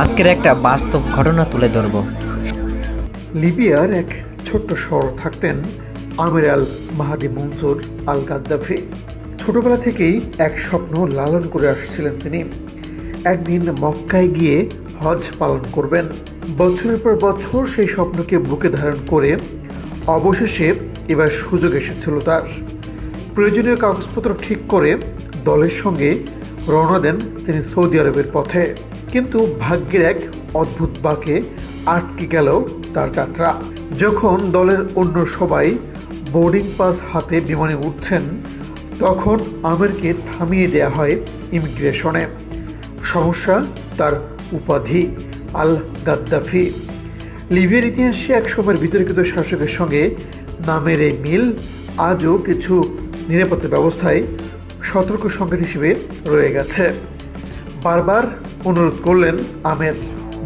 আজকের একটা বাস্তব ঘটনা তুলে ধরব। লিবিয়ার এক ছোট্ট শহর থাকতেন আমির আল মাহাদি মনসুর আল গাদ্দাফি। ছোটবেলা থেকেই এক স্বপ্ন লালন করে আসছিলেন তিনি। একদিন মক্কায় গিয়ে হজ পালন করবেন। বছরের পর বছর সেই স্বপ্নকে বুকে ধারণ করে অবশেষে এবার সুযোগ এসেছিল তার। প্রয়োজনীয় কাগজপত্র ঠিক করে দলের সঙ্গে রওনা দেন তিনি সৌদি আরবের পথে। কিন্তু ভাগ্যের এক অদ্ভুত বাঁকে আটকে গেল তার যাত্রা। যখন দলের অন্য সবাই বোর্ডিং পাস হাতে বিমানে উঠছেন, তখন আমিরকে থামিয়ে দেয়া হয় ইমিগ্রেশনে। সমস্যা তার উপাধি আল গাদ্দাফি। লিবিয়ার ইতিহাসে এক সময়ের বিতর্কিত শাসকের সঙ্গে নামের এই মিল আজও কিছু নিরাপত্তা ব্যবস্থায় সতর্ক সংকেত হিসেবে রয়ে গেছে। বারবার অনুরোধ করলেন আমের,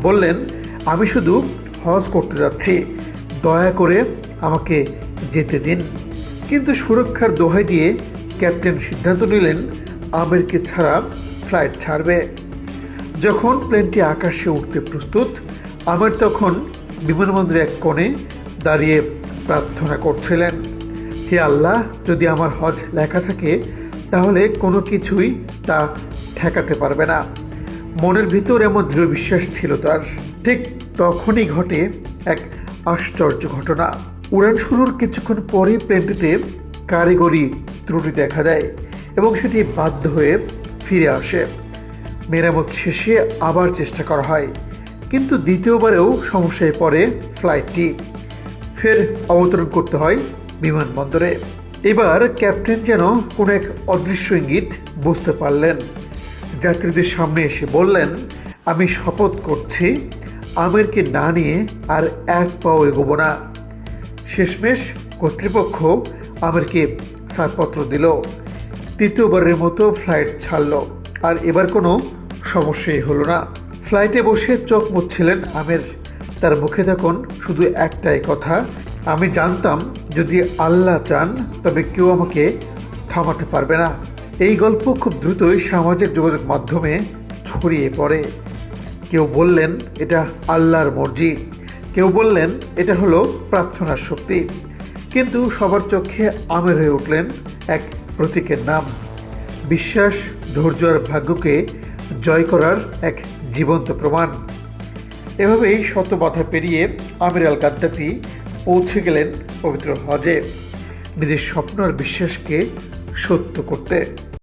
বললেন, আমি শুধু হজ করতে যাচ্ছি, দয়া করে আমাকে যেতে দিন। কিন্তু সুরক্ষার দোহাই দিয়ে ক্যাপ্টেন সিদ্ধান্ত নিলেন আমেরকে ছাড়া ফ্লাইট ছাড়বে। যখন প্লেনটি আকাশে উঠতে প্রস্তুত, আমের তখন বিমানবন্দরের এক কোণে দাঁড়িয়ে প্রার্থনা করছিলেন, হে আল্লাহ, যদি আমার হজ লেখা থাকে তাহলে কোনো কিছুই তা ঠেকাতে পারবে না। মনের ভিতর এমন দৃঢ় বিশ্বাস ছিল তার। ঠিক তখনই ঘটে এক আশ্চর্য ঘটনা। উড়ান শুরুর কিছুক্ষণ পরেই প্লেনটিতে কারিগরি ত্রুটি দেখা দেয় এবং সেটি বাধ্য হয়ে ফিরে আসে। মেরামত শেষে আবার চেষ্টা করা হয়, কিন্তু দ্বিতীয়বারেও সমস্যায় পড়ে ফ্লাইটটি। ফের অবতরণ করতে হয় বিমানবন্দরে। এবার ক্যাপ্টেন যেন কোনো এক অদৃশ্য ইঙ্গিত বুঝতে পারলেন। যাত্রীদের সামনে এসে বললেন, আমি শপথ করছি আমিরকে না নিয়ে আর এক পাও এগোবো না। শেষমেশ কর্তৃপক্ষ আমিরকে ছাড়পত্র দিল। তৃতীয়বারের মতো ফ্লাইট ছাড়ল, আর এবার কোনো সমস্যাই হলো না। ফ্লাইটে বসে চোখ মুছছিলেন আমির। তার মুখে তখন শুধু একটাই কথা, আমি জানতাম যদি আল্লাহ চান তবে কেউ আমাকে থামাতে পারবে না। এই গল্প খুব দ্রুতই সামাজিক যোগাযোগ মাধ্যমে ছড়িয়ে পড়ে। কেউ বললেন এটা আল্লাহর মর্জি, কেউ বললেন এটা হলো প্রার্থনার শক্তি, কিন্তু সবার চোখে আমির হয়ে উঠলেন এক প্রতীকের নাম। বিশ্বাস, ধৈর্য আর ভাগ্যকে জয় করার এক জীবন্ত প্রমাণ। এভাবেই শত বাধা পেরিয়ে আমির আল গাদ্দাফি পৌঁছে গেলেন পবিত্র হজে, নিজের স্বপ্ন আর বিশ্বাসকে সত্য করতে।